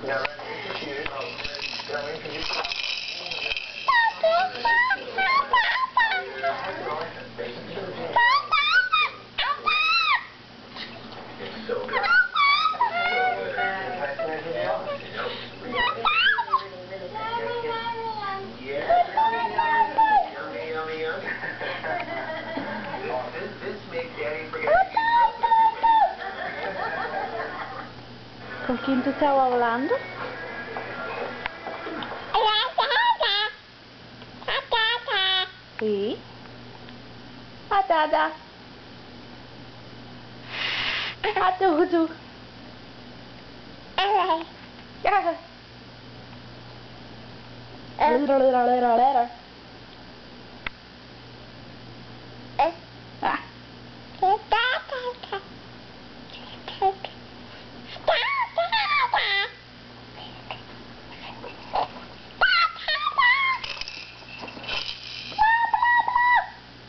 Now, ready to shoot. Can I introduce you? It's so good. ¿Con quién te estaba hablando? Sí. Atata. Atutu.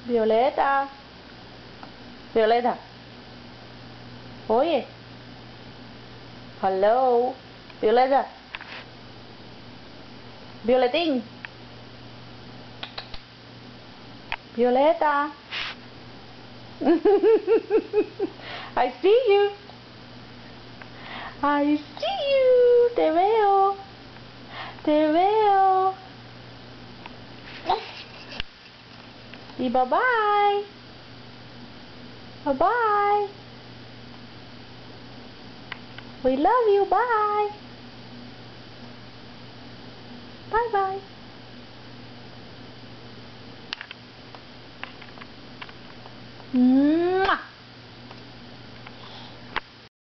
Violeta. Violeta. Oye. Hello. Violeta. Violetín. Violeta. I see you. I see you. Te veo. Te veo. Y bye bye. Bye bye. We love you. Bye. Bye bye. Mm.